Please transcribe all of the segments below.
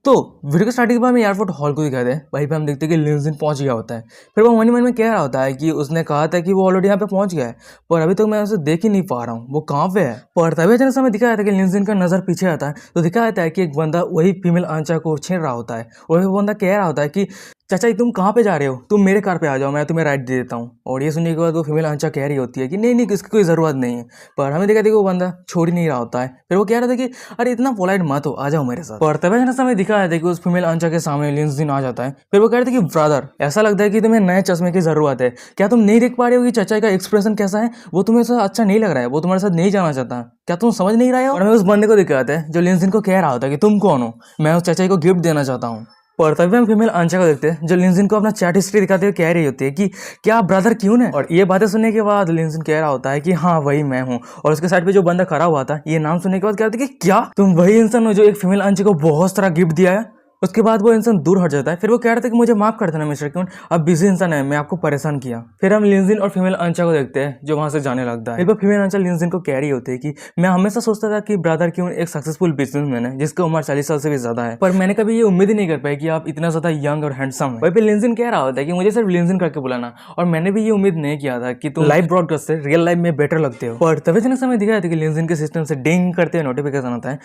तो वीडियो के स्टार्टिंग के बाद में एयरपोर्ट हॉल को दिखाते हैं। वहीं पे हम देखते हैं कि लिंजिन पहुंच गया होता है। फिर वो मन ही मन में कह रहा होता है कि उसने कहा था कि वो ऑलरेडी यहाँ पे पहुंच गया है, पर अभी तक मैं उसे देख ही नहीं पा रहा हूँ, वो कहाँ पे है। पर तभी अचानक समय दिखाया था कि लिंजिन का नजर पीछे आता है तो दिखाया जाता है कि एक बंदा वही फीमेल आंचा को छेड़ रहा होता है और वो बंदा कह रहा होता है कि चाचा तुम कहाँ पे जा रहे हो, तुम मेरे कार पे आ जाओ, मैं तुम्हें राइड दे देता हूँ। और ये सुनने के बाद वो फीमेल आंचा कह रही होती है कि नहीं नहीं, इसकी कोई ज़रूरत नहीं है। पर हमें देखा था कि वो बंदा छोड़ ही नहीं रहा होता है। फिर वो कह रहा था कि अरे इतना पोलाइट मत हो, आ जाओ मेरे साथ। पर तभी अचानक समय दिखाया था कि उस फीमेल आंचा के सामने लिंजिन आ जाता है। फिर वो कह रहे थे कि ब्रदर, ऐसा लगता है कि तुम्हें नए चश्मे की जरूरत है, क्या तुम नहीं देख पा रहे हो कि चाचा का एक्सप्रेशन कैसा है, वो तुम्हें साथ अच्छा नहीं लग रहा है, वो तुम्हारे साथ नहीं जाना चाहता, क्या तुम समझ नहीं रहे हो। और हमें उस बंदे को दिखाते हैं जो लिंजिन को कह रहा होता है कि तुम कौन हो, मैं उस चाचा को गिफ्ट देना चाहता हूँ। पर तभी हम फीमेल आंचा को देखते हैं जो लिंजिन को अपना चैट हिस्ट्री दिखाते हुए कह रही होती है कि क्या आप ब्रदर क्यों है। और ये बातें सुनने के बाद लिंजिन कह रहा होता है कि हाँ वही मैं हूँ। और उसके साइड पे जो बंदा खड़ा हुआ था ये नाम सुनने के बाद कह रहा था कि क्या तुम वही इंसान हो जो एक फीमेल आंची को बहुत सारा गिफ्ट दिया है। उसके बाद वो इंसान दूर हट जाता है। फिर वो कह रहा था कि मुझे माफ कर देना मिस्टर क्यून, अब बिजी इंसान है, मैं आपको परेशान किया। फिर हम लिंजिन और फीमेल आंचा को देखते हैं जो वहां से जाने लगता है। एक बार फीमेल आंचा लिंजिन को कह रही होती है कि मैं हमेशा सोचता था कि ब्रदर क्यून एक सक्सेसफुल बिजनेसमैन है जिसकी उम्र 40 साल से भी ज्यादा है, पर मैंने कभी ये उम्मीद ही नहीं कर पाई कि आप इतना ज्यादा यंग और हैंडसम है। वहीं पे लिंजिन कह रहा होता है कि मुझे सिर्फ लिंजिन करके बुलाना, और मैंने भी ये उम्मीद नहीं किया था कि तुम लाइव ब्रॉडकास्ट से रियल लाइफ में बेटर लगते हो। पर तभी अचानक समय दिखाया था कि लिंजिन के सिस्टम से डिंग करते हुए नोटिफिकेशन आता है,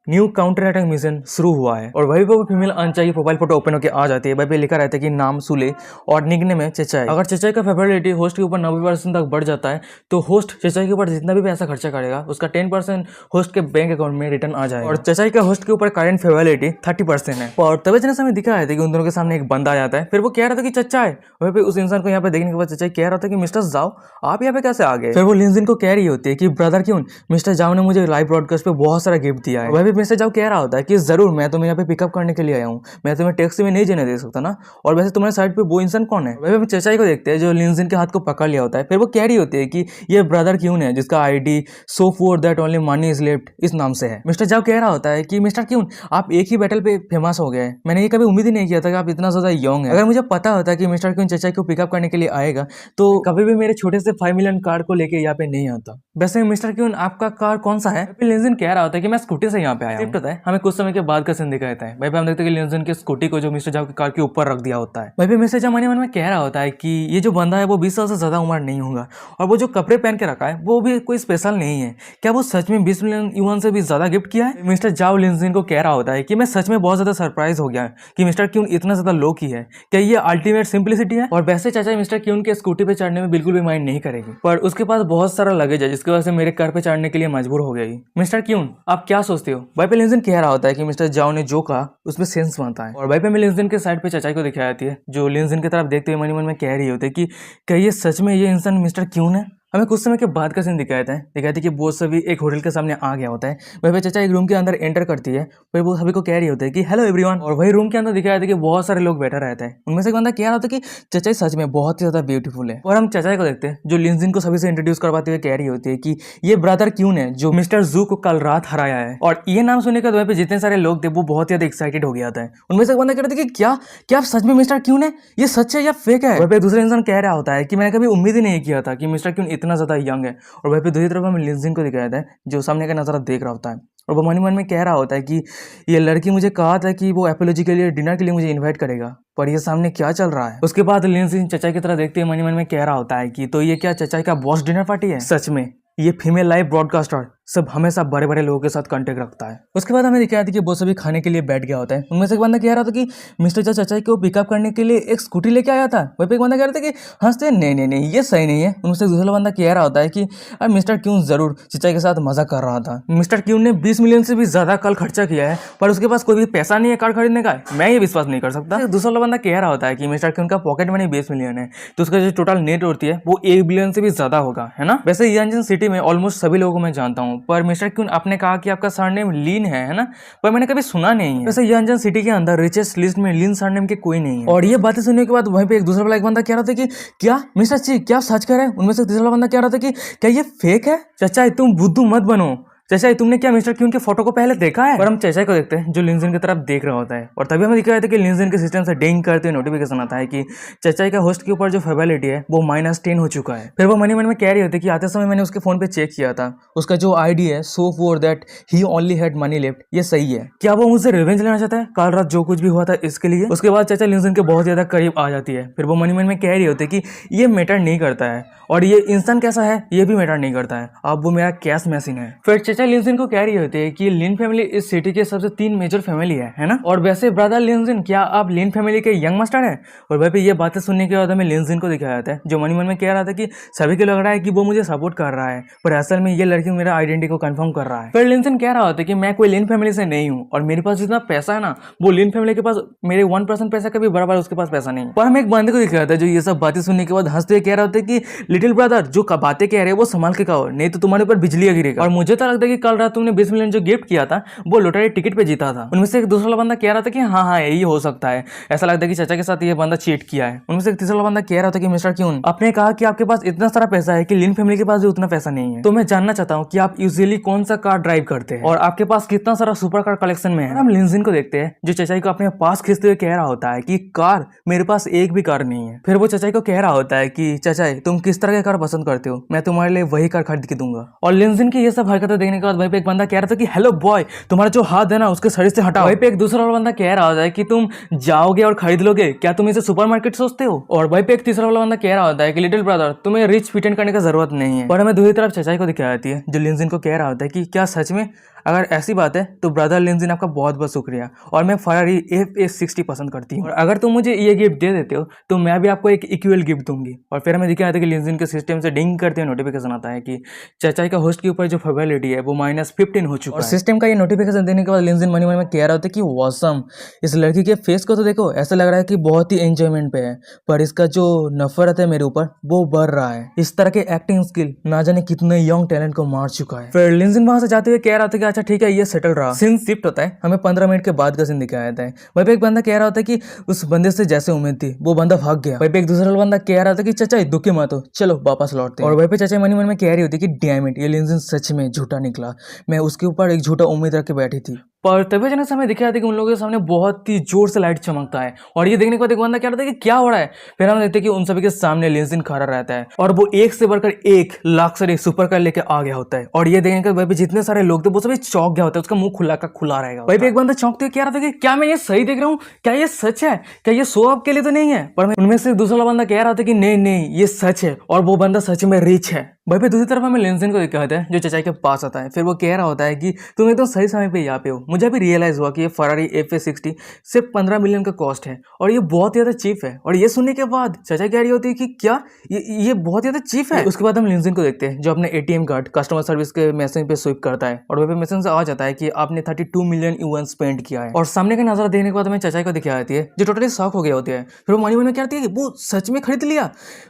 न्यू काउंटर अटैक मिशन शुरू हुआ है। और वही पे वो फीमेल आंचा की प्रोफाइल फोटो ओपन होकर आ जाती है। वही पे लिखा रहता है कि नाम सुले और निकनेम है चचाई। अगर चचाई का फेवरेलिटी होस्ट के ऊपर 90% तक बढ़ जाता है तो होस्ट चचाई के ऊपर जितना भी पैसा खर्चा करेगा उसका 10% होस्ट के बैंक अकाउंट में रिटर्न आ जाएगा। और चचाई का होस्ट के ऊपर करंट फेवरेलिटी 30% है। और तभी अचानक समय दिखा है कि उन दोनों के सामने एक बंदा आ जाता है। फिर वो कह रहा था कि चचा है। वही पे उस इंसान को यहाँ पे देखने के बाद चचाई कह रहा था कि मिस्टर जाओ आप यहाँ पे कैसे आ गए। फिर वो लिंजिन को कह रही होती है कि ब्रदर क्यों, मिस्टर जाओ ने मुझे लाइव ब्रॉडकास्ट पे बहुत सारा गिफ्ट दिया है। वही भी मिस्टर जाओ कह रहा होता है कि जरूर मैं तुम्हें यहाँ पे पिकअप करने के लिए आया हूँ, मैं तुम्हें टैक्सी में नहीं जाने दे सकता ना, और वैसे तुम्हारे साइड पे वो इंसान कौन है। वही हम चचाई को देखते हैं जो लिंजिन के हाथ को पकड़ लिया होता है। फिर वो कह रही होती है कि ये ब्रदर क्यों है जिसका ID so for that only money is left इस नाम से है। मिस्टर जाओ कह रहा होता है कि मिस्टर क्यों आप एक ही बैटल पे फेमस हो गए, मैंने ये कभी उम्मीद ही नहीं किया था कि आप इतना ज्यादा यंग है। अगर मुझे पता होता कि मिस्टर क्यों चचाई को पिकअप करने के लिए आएगा तो कभी भी मेरे छोटे से 5 मिलियन कार को लेके यहाँ पे नहीं आता। वैसे मिस्टर क्यों आपका कार कौन सा है। लिंजिन कह रहा होता है कि मैं स्कूटी से यहाँ पे आया हूँ। हमें कुछ समय के बाद का सीन दिखाता है। वहीं पे हम देखते हैं कि लिंजिन की स्कूटी को जो मिस्टर जाओ की कार के ऊपर रख दिया होता है। वहीं पे मिस्टर जाओ मन में कह रहा होता है कि ये जो बंदा है वो 20 साल से ज्यादा उम्र नहीं होगा, और वो जो कपड़े पहन के रखा है वो भी कोई स्पेशल नहीं है, क्या वो सच में 20 मिलियन युआन से भी ज्यादा गिफ्ट किया है। मिस्टर जाओ लिंजिन को कह रहा होता है कि मैं सच में बहुत ज्यादा सरप्राइज हो गया कि मिस्टर क्यून इतना ज्यादा लो की है, क्या ये अल्टीमेट सिंपलिसिटी है। और वैसे चाचा मिस्टर क्यून के स्कूटी पे चढ़ने में बिल्कुल भी माइंड नहीं करेगी, पर उसके पास बहुत सारा लगेज है जिसकी वजह से मेरे कार पे चढ़ने के लिए मजबूर हो गई। मिस्टर क्यून आप क्या सोचते हो। वहीं पे लिंजिन कह रहा होता है कि मिस्टर जाओ ने जो कहा उसमें सेंस बनता है। और वहीं पे लिंजिन के साइड पे चचाई को दिखाई जाती है जो लिंजिन की तरफ देखते हुए मन में कह रही होती है कि क्या ये सच में ये इंसान मिस्टर क्यून है। हमें कुछ समय के बाद का सीन दिखाया था कि वो सभी एक होटल के सामने आ गया होता है। वहीं पे चचा एक रूम के अंदर एंटर करती है। फिर वो सभी को कह रही होती है कि हेलो एवरीवन। और वही रूम के अंदर दिखाया था कि बहुत सारे लोग बैठा रहते हैं। उनमें से एक बंदा कह रहा था कि चचाई सच में बहुत ही ज्यादा ब्यूटीफुल है। और हम चचाई को देखते हैं जो लिंजिन को सभी से इंट्रोड्यूस करवाते हुए कह रही होती है कि ये ब्रदर क्यून है जो मिस्टर जू को कल रात हराया है। और ये नाम सुनने के बाद जितने सारे लोग थे वो बहुत ज्यादा एक्साइटेड हो गया था। उनमें से एक बंदा कह रहा था कि क्या क्या आप सच में मिस्टर क्यून है, ये सच है या फेक है। वहीं पे दूसरा इंसान कह रहा होता है कि मैंने कभी उम्मीद ही नहीं किया था कि मिस्टर क्यून इतना ज्यादा यंग है। और वहीं पे दूसरी तरफ हमें लिंजिन को दिखाया था जो सामने का नजारा देख रहा होता है। और वो मन में कह रहा होता है कि ये लड़की मुझे कहा था कि वो एपोलॉजी के लिए डिनर के लिए मुझे इनवाइट करेगा, पर ये सामने क्या चल रहा है। उसके बाद लिंजिन चचाई की तरह देखते हुए मन में कह रहा होता है कि तो ये क्या चचाई का बॉस डिनर पार्टी है। सच में ये फीमेल लाइव ब्रॉडकास्टर सब हमेशा बड़े बड़े लोगों के साथ कांटेक्ट रखता है। उसके बाद हमें दिखाया था कि वो सभी खाने के लिए बैठ गया होता है। उनमें से एक बंदा कह रहा था कि मिस्टर चचाई को पिकअप करने के लिए एक स्कूटी लेके आया था। वहीं पे एक बंदा कह रहा था कि हंसते नहीं नहीं नहीं ये सही नहीं है। उनमें से दूसरा बंदा कह रहा होता है कि मिस्टर क्यून जरूर चचाई के साथ मजा कर रहा था। मिस्टर क्यून ने 20 मिलियन से भी ज्यादा कल खर्चा किया है पर उसके पास कोई भी पैसा नहीं है कार खरीदने का, मैं ये विश्वास नहीं कर सकता। दूसरा बंदा कह रहा होता है कि मिस्टर क्यून का पॉकेट मनी 20 मिलियन है तो उसका जो टोटल नेट होती है वो 1 बिलियन से भी ज्यादा होगा, है ना। वैसे यांजन सिटी में ऑलमोस्ट सभी लोगों को मैं जानता हूँ, पर मिस्टर क्यून आपने कहा कि आपका सरनेम लीन है ना, पर मैंने कभी सुना नहीं है। वैसे यांजन सिटी के अंदर रिचेस्ट लिस्ट में लीन सरनेम के कोई नहीं है। और ये बातें सुनने के बाद वहीं पे एक दूसरा वाला एक बंदा कह रहा था कि क्या मिस्टर ची क्या सच कह रहे हैं। उनमें से तीसरा बंदा कह रहा था कि क्या ये फेक है। चचा तुम बुद्धू मत बनो, चचाई तुमने क्या मिस्टर क्यून के फोटो को पहले देखा है? और हम चचाई को देखते हैं जो लिनजिन की तरफ देख रहा होता है और तभी हमें दिखा जाता है कि लिनजिन के सिस्टम से डिंग करते हुए नोटिफिकेशन आता है कि चचाई का होस्ट के ऊपर जो फेबिलिटी है वो -10 हो चुका है। फिर वो मन में कह रही होती है कि आते समय मैंने उसके फोन पे चेक किया था, उसका जो आईडी है so for that he only had money left, ये सही है। क्या वो मुझसे रिवेंज लेना चाहता है कल रात जो कुछ भी हुआ था इसके लिए? उसके बाद चाचा लिनजिन के बहुत ज्यादा करीब आ जाती है। फिर वो मन में कह रही होती है कि ये मैटर नहीं करता है और ये इंसान कैसा है ये भी मैटर नहीं करता है, अब वो मेरा कैश मशीन है। फिर चाचा लिनजिन को कह रही होती है कि लिन फैमिली इस सिटी के सबसे 3 मेजर फैमिली है ना? और वैसे ब्रदर लिनजिन क्या आप लिन फैमिली के यंग मास्टर है? और भाई ये बातें सुनने के बाद हमें लिनजिन को दिखाया जाता है जो मन में कह रहा था कि सभी को लग रहा है कि वो मुझे सपोर्ट कर रहा है पर असल में ये लड़की मेरा आइडेंटिटी को कंफर्म कर रहा है। फिर लिनजिन कह रहा होता है कि मैं कोई लिन फैमिली से नहीं हूँ और मेरे पास जितना पैसा है ना वो लिन फैमिली के पास मेरे 1% पैसा का भी बराबर उसके पास पैसा नहीं। पर हम एक बंदे को दिखाया था जो ये सब बातें सुनने के बाद हंसते हुए कह रहा होता है कि लिटिल ब्रदर जो बातें कह रहे हैं वो संभाल के कहो नहीं तो तुम्हारे ऊपर बिजली गिरेगा। और मुझे तो लगता है कि कल रात तुमने 20 मिलियन जो गिफ्ट किया था वो लॉटरी टिकट पे जीता था। उनमें से एक दूसरा बंदा कह रहा था कि हाँ यही हो सकता है, ऐसा लगता है कि चाचा के साथ ये बंदा चीट किया है। उनमें से एक तीसरा बंदा कह रहा था कि मिस्टर क्यून आपने कहा कि आपके पास इतना सारा पैसा है कि लिन फैमिली के पास भी उतना पैसा नहीं है, तो मैं जानना चाहता हूँ कि आप यूजुअली कौन सा कार ड्राइव करते हैं और आपके पास कितना सारा सुपर कार कलेक्शन में है। हम लिनजिन को देखते हैं जो चाचाई को अपने पास खींचते हुए कह रहा होता है कि कार मेरे पास एक भी कार नहीं है। फिर वो चाचाई को कह रहा होता है कि चाचाई तुम किस तरह की कार पसंद करते हो, मैं तुम्हारे लिए वही कार खरीद के दूंगा। और लिनजिन की ये सब हरकतें देखने के बाद वहीं पे एक बंदा कह रहा था कि हेलो बॉय तुम्हारा जो हाथ है ना उसके शरीर से हटाओ। वहीं पे एक दूसरा वाला बंदा कह रहा होता है कि तुम जाओगे और खरीद लोगे, क्या तुम इसे सुपरमार्केट सोचते हो? और वहीं पे एक तीसरा वाला बंदा कह रहा होता है कि लिटिल ब्रदर तुम्हें रिच फिटेंड करने की जरूरत नहीं है। और हमें दूसरी तरफ चाचाई को दिखाई जाती है जो लिनजिन को कह रहा होता है कि क्या सच में अगर ऐसी बात है तो ब्रदर लिनजिन आपका बहुत बहुत शुक्रिया और मैं फरारी FA60 पसंद करती हूँ और अगर तुम मुझे ये गिफ्ट दे देते हो तो मैं भी आपको एक इक्वल गिफ्ट दूंगी। और फिर हमें दिखाया था कि लिनजिन के सिस्टम से डिंग करते हुए नोटिफिकेशन आता है कि चाचाई का होस्ट के ऊपर जो फेबिलिटी है वो -15 हो चुका है। और सिस्टम का ये नोटिफिकेशन देने के बाद लिनजिन मन में कह रहा होता है कि वॉसम, इस लड़की के फेस को तो देखो ऐसा लग रहा है कि बहुत ही एंजॉयमेंट पे है पर इसका जो नफरत है मेरे ऊपर वो बढ़ रहा है। इस तरह के एक्टिंग स्किल ना जाने कितने यंग टैलेंट को मार चुका है। फिर लिनजिन वहां से जाते हुए कह रहा था कि अच्छा ठीक है ये सेटल रहा। सीन शिफ्ट होता है, हमें 15 मिनट के बाद का सीन दिखाया जाता है। वहीं पे एक बंदा कह रहा होता है कि उस बंदे से जैसे उम्मीद थी वो बंदा भाग गया। वहीं पे एक दूसरा बंदा कह रहा था कि चाचा दुखी मत हो चलो वापस लौटते हैं। और वहीं पे चाचा मन में कह रही होती कि डैम इट ये लिनजिन सच में झूठा निकला, मैं उसके ऊपर एक झूठा उम्मीद रख के बैठी थी। पर तभी अचानक हमें दिख रहा था कि उन लोगों के सामने बहुत ही जोर से लाइट चमकता है और ये देखने के बाद एक बंदा कह रहा था कि क्या हो रहा है। फिर हम देखते हैं कि उन सभी के सामने लिनजिन खड़ा रहता है और वो एक से बढ़कर एक लग्जरी सुपर कार लेके आ गया होता है। और ये देखने के बाद जितने सारे लोग थे वो सभी चौंक गया होता है, उसका मुंह खुला का खुला रहेगा। वहीं पे एक बंदा चौंकते हुए कह रहा था कि क्या मैं ये सही देख रहा हूँ, क्या ये सच है, क्या ये शो ऑफ के लिए तो नहीं है? पर उनमें से दूसरा बंदा कह रहा था कि नहीं नहीं ये सच है और वो बंदा सच में रिच है। वहीं पे दूसरी तरफ हमें लिनजिन को दिखाते हैं जो चाचा के पास आता है। फिर वो कह रहा होता है कि तुम एकदम सही समय पे यहाँ पे हो, मुझे अभी रियलाइज हुआ कि ये फरारी FA60 सिर्फ 15 मिलियन का कॉस्ट है और ये बहुत ज़्यादा चीप है। और ये सुनने के बाद चाचा कह रही होती है कि क्या ये बहुत ज़्यादा चीप है। उसके बाद हम लिनजिन को देखते हैं जो अपने ATM कार्ड कस्टमर सर्विस के मशीन पे स्विप करता है और वहीं पे मशीन से आ जाता है कि आपने 32 मिलियन युआन स्पेंड किया है। और सामने का नजारा देखने के बाद हमें चाचा को दिखाई जाती है जो टोटली शॉक हो गया होती है। फिर वो मन में कहती है कि वो सच में खरीद लिया,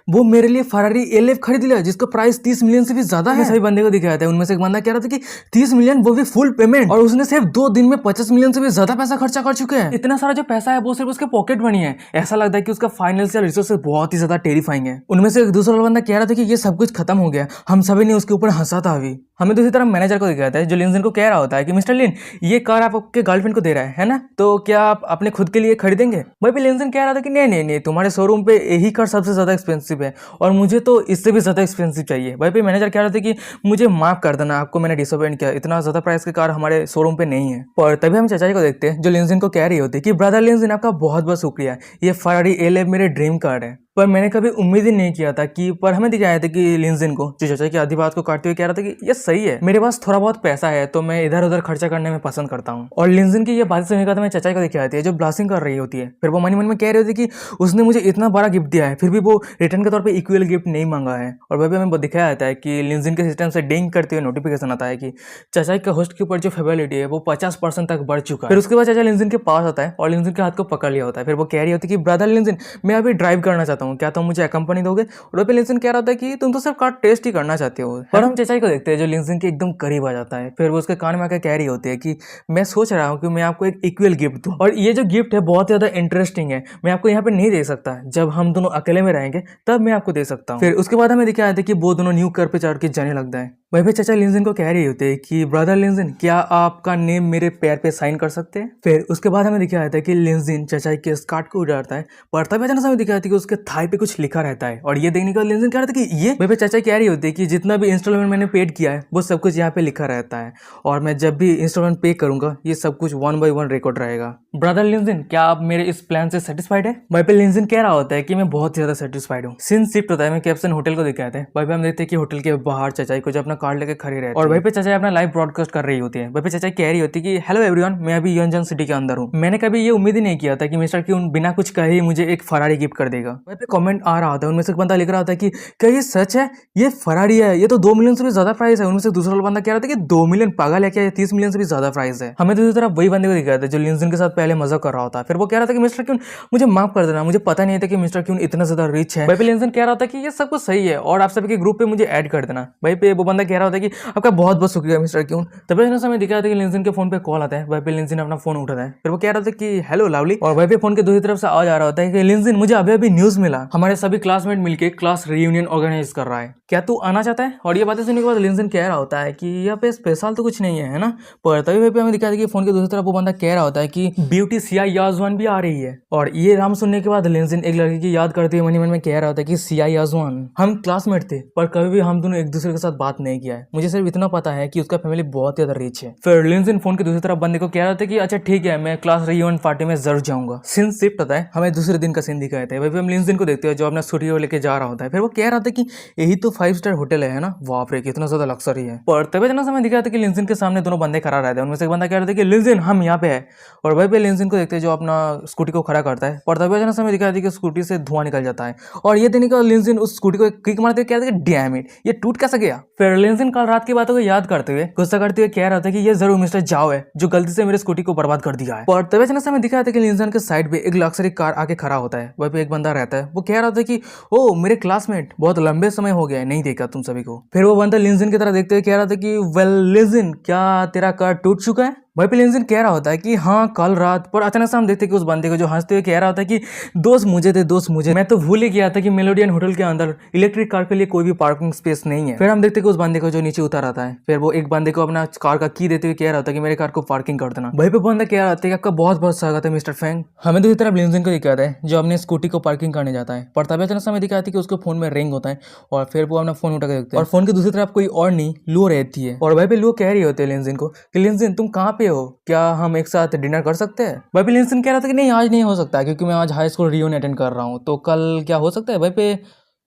वो मेरे लिए फरारी LF खरीद लिया जिसका प्राइस 30 मिलियन से भी ज्यादा है। सभी बंदे को दिखाया था, उनमें से एक बंदा कह रहा था कि 30 मिलियन वो भी फुल पेमेंट और उसने सिर्फ 2 दिन में 50 मिलियन से भी ज्यादा पैसा खर्चा कर चुके हैं। इतना सारा जो पैसा है वो सिर्फ उसके पॉकेट मनी है, ऐसा लगता है कि उसका फाइनेंशियल रिसोर्सेज बहुत ही ज्यादा टेरिफाइंग है। उनमें से एक दूसरा बंदा कह रहा था कि ये सब कुछ खत्म हो गया, हम सभी ने उसके ऊपर हंसा था। अभी हमें दूसरी तरफ मैनेजर को दिखाया था जो लिनजिन को कह रहा होता है कि मिस्टर लिन ये कार आप आपके गर्लफ्रेंड को दे रहा है ना, तो क्या आप अपने खुद के लिए खरीदेंगे? वही पे लिनजिन कह रहा था कि नहीं तुम्हारे शोरूम पे यही कार सबसे ज्यादा एक्सपेंसिव है और मुझे तो इससे भी ज्यादा एक्सपेंसिव चाहिए। वही पे मैनेजर कह रहा था कि मुझे माफ कर देना, आपको मैंने डिसअपॉइंट किया, इतना ज्यादा प्राइस की कार हमारे शोरूम पे नहीं है। पर तभी हम चाचा को देखते हैं जो लिनजिन को कह रही होती है कि ब्रदर लिनजिन आपका बहुत बहुत शुक्रिया, ये फरारी LF मेरे ड्रीम कार है। पर मैंने कभी उम्मीद ही नहीं किया था कि पर हमें दिखाया था कि लिनजिन को जो चाचा की आधी बात को काटते हुए कह रहा था कि ये सही है, मेरे पास थोड़ा बहुत पैसा है तो मैं इधर उधर खर्चा करने में पसंद करता हूँ। और लिनजिन की ये बात सुनने के बाद मैं चाचा को दिखाई थी जो ब्लास्टिंग कर रही होती है। फिर वो मन में कह रही होती कि उसने मुझे इतना बड़ा गिफ्ट दिया है फिर भी वो रिटर्न के तौर पर इक्वल गिफ्ट नहीं मांगा है। और वह भी हमें दिखाया जाता है कि लिनजिन के सिस्टम से डिंग करते हुए नोटिफिकेशन आता है कि चाचा के होस्ट के ऊपर जो फेबिलिटी है वो 50% तक बढ़ चुका है। फिर उसके बाद चाचा लिनजिन के पास आता है और लिनजिन के हाथ को पकड़ लिया होता है। फिर वो कह रही होती है कि ब्रदर लिनजिन मैं अभी ड्राइव करना चाहता हूँ, क्या तुम मुझे कंपनी दोगे? और पे लिनजिन कह रहा था कि तुम तो सिर्फ कार टेस्ट ही करना चाहते हो। और हम चाचा को देखते हैं जो लिनजिन के एकदम करीब आ जाता है। फिर वो उसके कान में आकर कह रही होती है कि मैं सोच रहा हूँ कि मैं आपको एक इक्वल गिफ्ट दूं और ये जो गिफ्ट है बहुत ज्यादा इंटरेस्टिंग है, मैं आपको यहाँ पे नहीं दे सकता, जब हम दोनों अकेले में रहेंगे तब मैं आपको दे सकता हूँ। फिर उसके बाद हमें दिखाया था कि वो दोनों न्यू कार पे चढ़ के जाने लगता है। वहीं पे चाचा लिंजन को कह रही होते हैं कि ब्रदर लिंजन, क्या आपका नेम मेरे पैर पे साइन कर सकते हैं। फिर उसके बाद हमें दिखाया जाता है कि लिंजन चाचा के स्कर्ट को उड़ाता है, पर तभी अचानक हमें दिखाया जाता है कि उसके थाई पे कुछ लिखा रहता है। और ये देखने के बाद लिंजन कह रहा था कि ये, वहीं पे चाचा कह रही होती है कि जितना भी इंस्टॉलमेंट मैंने पेड किया है वो सब कुछ यहाँ पे लिखा रहता है, और मैं जब भी इंस्टॉलमेंट पे करूंगा ये सब कुछ 1 by 1 रिकॉर्ड रहेगा। ब्रदर लिंजन, क्या आप मेरे इस प्लान से सेटिस्फाइड है। वहीं पे लिंजन कह रहा होता है कि मैं बहुत ज्यादा सेटिस्फाइड हूँ। सीन शिफ्ट होता है, मैं कैप्सन होटल को दिखाते हैं। वहीं पे हम देखते हैं कि होटल के बाहर चाचा को जो अपना कार्ड लेके खड़ी रहती है, और वहीं पे चाचा अपना लाइव ब्रॉडकास्ट कर रही होती है। वहीं पे चाचा कह रही होती है कि हेलो एवरीवन, मैं अभी यंजन सिटी के अंदर हूँ। मैंने कभी ये उम्मीद ही नहीं किया था कि मिस्टर क्यून बिना कुछ कहे ही मुझे एक फरारी गिफ्ट कर देगा। वहीं पे कमेंट आ रहा होता है, उनमें से एक बंदा लिख रहा होता है कि क्या ये सच है, ये फरारी है, ये तो 2 मिलियन से भी ज्यादा प्राइस है। उनमें से दूसरा बंदा कह रहा था कि 2 मिलियन पागल है क्या, ये 30 मिलियन से भी ज्यादा प्राइस है। हमें दूसरी तरफ वही बंदे को दिखाया था जो लिंजन के साथ पहले मजाक कर रहा होता है। फिर वो कह रहा था कि मिस्टर क्यून मुझे माफ कर देना, मुझे पता नहीं था कि मिस्टर क्यून इतना ज्यादा रिच है। वहीं पे लिंजन कह रहा था कि ये सब कुछ सही है और आप सभी के ग्रुप पे मुझे ऐड कर देना। वहीं पे वो बंदा कह रहा होता है कि आपका बहुत बहुत शुक्रिया मिस्टर क्यून। तभी हमें दिखाया था कि लिंजन के फोन पे कॉल आता है। वहीं पे लिंजन अपना फोन उठाता है, फिर वो कह रहा था कि हेलो लवली, और वहीं पे फोन के दूसरी तरफ से आवाज आ रहा होता है कि लिंजन, मुझे अभी अभी न्यूज मिला, हमारे सभी क्लासमेट मिलकर क्लास रियूनियन ऑर्गेनाइज कर रहा है, क्या तू आना चाहता है। और ये बातें सुनने के बाद लिंजन कह रहा होता है कि यहाँ पे स्पेशल तो कुछ नहीं है ना। पर तभी वहीं पे हमें दिखाया था कि फोन के दूसरी तरफ वो बंदा कह रहा होता है कि ब्यूटी सिया याजवान भी आ रही है। और ये नाम सुनने के बाद लिंजन एक लड़की की याद करते हुए मन में कह रहा होता है कि सिया याजवान, हम क्लासमेट थे पर कभी भी हम दोनों एक दूसरे के साथ बात नहीं किया है। मुझे सिर्फ इतना पता है कि उसका फैमिली बहुत ज्यादा रिच है। फिर लिंजन फोन के दूसरी तरफ बंदे को कह रहा था कि अच्छा ठीक है, मैं क्लास रियूनियन पार्टी में जरूर जाऊंगा। सीन शिफ्ट होता है, हमें दूसरे दिन का सीन दिखाया था। वहीं पे हम लिंजन को देखते हैं जो अपना स्कूटी को लेके जा रहा होता है। फिर वो कह रहा था कि यही तो 5 स्टार होटल है ना, बाप रे कितना ज्यादा लक्सरी है। पर तभी जना समय दिखाया था कि लिंजन के सामने दोनों बंदे खड़ा रहते हैं। उनमें से एक बंदा कह रहा था कि लिंजन हम यहाँ पे है, और वहीं पे लिंजन को देखते हैं जो अपना स्कूटी को खड़ा करता है। पर तभी जना समय दिखाया था कि स्कूटी से धुआं निकल जाता है, और ये देने का लिंजन उस स्कूटी को किक मारते हुए कह रहा था कि डैम इट, ये टूट कैसे गया। फिर लिंजन कल रात की बातों को याद करते हुए गुस्सा करते हुए कह रहा था कि ये जरूर मिस्टर जाओ है जो गलती से मेरे स्कूटी को बर्बाद कर दिया है। पर तभी जना समय दिखाया था कि लिंजन के साइड पे एक लग्जरी कार आके खड़ा होता है। वहीं पे एक बंदा रहता है, वो कह रहा था कि ओ मेरे क्लासमेट, बहुत लंबे समय हो गया है नहीं देखा तुम सभी को। फिर वो बंदा लिंजन की तरह देखते हुए कह रहा था कि वेल लिंजन, क्या तेरा कार टूट चुका है। वहीं पे लिंजन कह रहा होता है कि हाँ कल रात। पर अचानक से हम देखते हैं कि उस बंदे को जो हंसते हुए कह रहा होता है कि दोस्त मुझे थे, दोस्त मुझे, मैं तो भूल ही गया था कि मेलोडियन होटल के अंदर इलेक्ट्रिक कार के लिए कोई भी पार्किंग स्पेस नहीं है। फिर हम देखते हैं कि उस बंदे को जो नीचे उतर आता है, फिर वो एक बंदे को अपना कार का की देते हुए कह रहा होता है कि मेरे कार को पार्किंग कर देना। वहीं पे बंदा कह रहा होता है कि आपका बहुत बहुत स्वागत है मिस्टर फैंग। हमें दूसरी तरफ लिंजन को दिखाता है जो अपने स्कूटी को पार्किंग करने जाता है। पर तभी अचानक हमें दिखाती है कि उसको फोन में रिंग होता है, और फिर वो अपना फोन उठा के देखते हैं, और फोन की दूसरी तरफ कोई और नहीं लुओ रहती है। और वहीं पे लुओ कह रही होती है लिंजन को कि लिंजन तुम कहाँ पे हो, क्या हम एक साथ डिनर कर सकते हैं। वहीं पे लिंजन कह रहा था कि नहीं आज नहीं हो सकता क्योंकि मैं आज हाई स्कूल रियूनियन अटेंड कर रहा हूँ, तो कल क्या हो सकता है। वहीं पे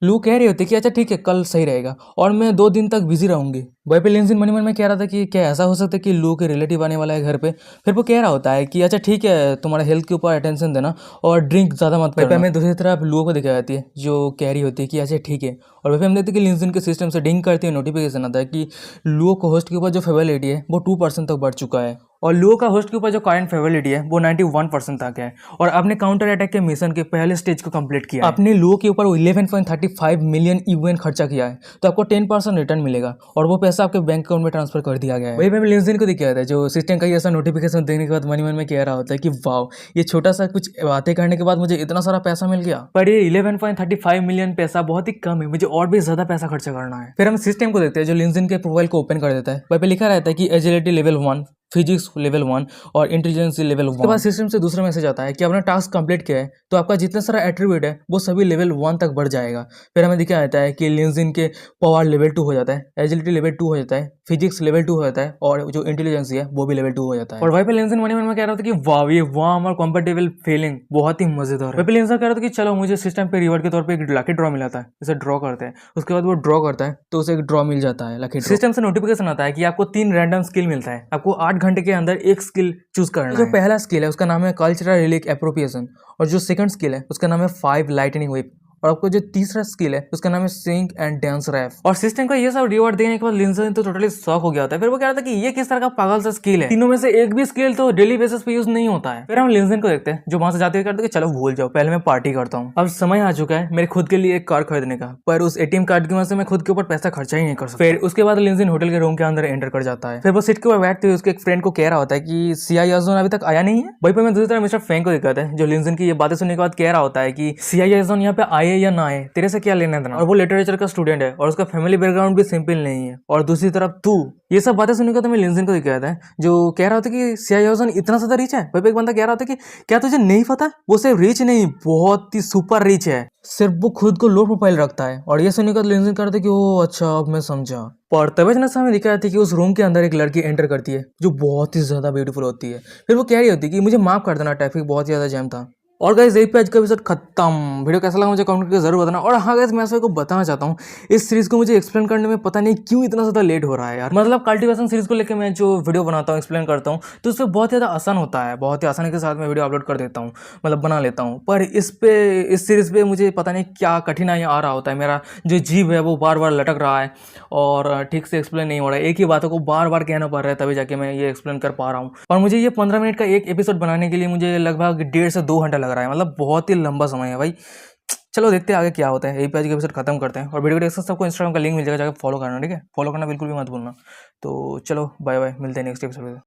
लू कह रही होती कि अच्छा ठीक है कल सही रहेगा, और मैं 2 दिन तक बिजी रहूंगी। वहीं पे लिंजन मन में कह रहा था कि क्या ऐसा हो सकता है कि लू के रिलेटिव आने वाला है घर पे। फिर वो कह रहा होता है कि अच्छा ठीक है तुम्हारा हेल्थ के ऊपर अटेंशन देना और ड्रिंक ज्यादा मत करना। हमें दूसरी तरफ लू को दिखाई जाती है जो कह रही होती है कि अच्छा ठीक है। और वहीं पे हम देखते हैं कि लिंजन के सिस्टम से डिंग करती है नोटिफिकेशन आता है कि लू को होस्ट के ऊपर जो फेवरेलिटी है वो 2% तक बढ़ चुका है, और लुओ का होस्ट के ऊपर जो करंट फेवरेलिटी है वो 91% तक है, और आपने काउंटर अटैक के मिशन के पहले स्टेज को कंप्लीट किया। आपने लुओ के ऊपर 11.35 मिलियन यूएन खर्चा किया है, तो आपको 10% रिटर्न मिलेगा, और वो पैसा आपके बैंक अकाउंट में ट्रांसफर कर दिया गया है। वही पे लिंजन को दिखाया था जो सिस्टम का ऐसा नोटिफिकेशन देखने के बाद मन में कह रहा होता है कि वाओ, ये छोटा सा कुछ बातें करने के बाद मुझे इतना सारा पैसा मिल गया। पर ये 11.35 मिलियन पैसा बहुत ही कम है, मुझे और भी ज्यादा पैसा खर्चा करना है। फिर हम सिस्टम को देखते हैं जो लिंजन के प्रोफाइल को ओपन कर देता है। वहीं पे लिखा रहता है कि एजिलिटी लेवल 1, फिजिक्स लेवल 1 और इंटेलिजेंस लेवल 1। उसके बाद सिस्टम से दूसरा मैसेज आता है कि आपने टास्क कंप्लीट किया है तो आपका जितना सारा एट्रीब्यूट है वो सभी लेवल 1 तक बढ़ जाएगा। फिर हमें दिखाया जाता है कि लिंजन के पावर लेवल 2 हो जाता है, एजिलिटी लेवल 2 हो जाता है, फिजिक्स लेवल 2 हो जाता है, और जो इंटेलिजेंस है वो भी लेवल 2 हो जाता है। और वहीं पे लिंजन मन में कह रहा था कि वाह ये वार्म और कंफर्टेबल फीलिंग बहुत ही मजेदार है। वहीं पे लिंजन कह रहा था कि चलो मुझे सिस्टम पे रिवॉर्ड के तौर पे एक लकी ड्रॉ मिला था, इसे ड्रॉ करते हैं। उसके बाद वो ड्रॉ करता है तो उसे एक ड्रॉ मिल जाता है लकी। सिस्टम से नोटिफिकेशन आता है कि आपको 3 रैंडम स्किल मिलता है, आपको 8 घंटे के अंदर एक स्किल चूज करना है। जो पहला स्किल है उसका नाम है कल्चरल रिलीक एप्रोप्रिएशन, और जो सेकंड स्किल है उसका नाम है 5 लाइटनिंग व्हिप, और आपको जो तीसरा स्किल है उसका नाम है सिंग एंड डांस रैप। और सिस्टम का ये सब रिवॉर्ड देने के बाद लिंजन तो टोटली शॉक हो गया होता है। फिर वो कह रहा था कि ये किस तरह का पागल सा स्किल है, तीनों में से एक भी स्किल तो डेली बेसिस पे यूज नहीं होता है। फिर हम लिंजन को देखते हैं जो वहां से जाते हुए कहते हैं कि चलो भूल जाओ, पहले मैं पार्टी करता हूँ। अब समय आ चुका है मेरे खुद के लिए एक कार खरीदने का, पर उस एटीएम कार्ड की वजह से मैं खुद के ऊपर पैसा खर्चा ही नहीं कर सकता। फिर उसके बाद लिंजन होटल के रूम के अंदर एंटर कर जाता है। फिर वो सीट के ऊपर बैठते हुए उसके एक फ्रेंड को कह रहा होता है कि सिया याजोन अभी तक आया नहीं है। वहीं पे मैं दूसरी तरफ मिस्टर फैंग को दिखाता है जो लिंजन की ये बातें सुनने के बाद कह रहा होता है कि सिया याजोन यहाँ पे आए आए या ना आए तेरे से क्या लेना देना, और वो लिटरेचर का स्टूडेंट है और उसका फैमिली बैकग्राउंड भी सिंपल नहीं है, और दूसरी तरफ तू। ये सब बातें सुनने का तो मैं लिंजिन को ही कहता है, जो कह रहा होता कि सियायोजन इतना ज्यादा रिच है। भाई एक बंदा कह रहा होता कि क्या तुझे नहीं पता, वो सिर्फ रिच नहीं, बहुत ही सुपर रिच है, सिर्फ वो खुद को लो प्रोफाइल रखता है। और ये सुनने का लिंजिन करता है कि ओ अच्छा अब मैं समझा। पर तभी ना हमें दिखाया था कि उस रूम के अंदर एक लड़की एंटर करती है जो बहुत ही ज्यादा ब्यूटीफुल होती है। फिर वो कह रही होती है कि मुझे माफ कर देना, ट्रैफिक बहुत ज्यादा जैम था। और गाइस यही पे आज का एपिसोड खत्म। वीडियो कैसा लगा मुझे कमेंट करके जरूर बताना। और हाँ गाइस मैं आपको बताना चाहता हूँ, इस सीरीज को मुझे एक्सप्लेन करने में पता नहीं क्यों इतना ज्यादा लेट हो रहा है यार। मतलब कल्टीवेशन सीरीज को लेकर मैं जो वीडियो बनाता हूँ, एक्सप्लेन करता हूँ, तो उसमें बहुत ज्यादा आसान होता है, बहुत ही आसानी के साथ मैं वीडियो अपलोड कर देता हूँ, मतलब बना लेता हूँ। पर इस सीरीज पे मुझे पता नहीं क्या कठिनाई आ रहा होता है, मेरा जो जीभ है वो बार बार लटक रहा है और ठीक से एक्सप्लेन नहीं हो रहा है, एक ही बातों को बार बार कहना पड़ रहा है, तभी जाके मैं ये एक्सप्लेन कर पा रहा हूँ। और मुझे ये 15 मिनट का एक एपिसोड बनाने के लिए मुझे लगभग 1.5 से 2 घंटा लग रहा है, मतलब बहुत ही लंबा समय है भाई। चलो देखते हैं आगे क्या होता है। यही पे आज का एपिसोड खत्म करते हैं, और वीडियो डिस्क्रिप्शन सबको इंस्टाग्राम का लिंक मिल जाएगा, जाकर फॉलो करना, ठीक है? फॉलो करना बिल्कुल भी मत भूलना। तो चलो बाय बाय, मिलते हैं नेक्स्ट एपिसोड में।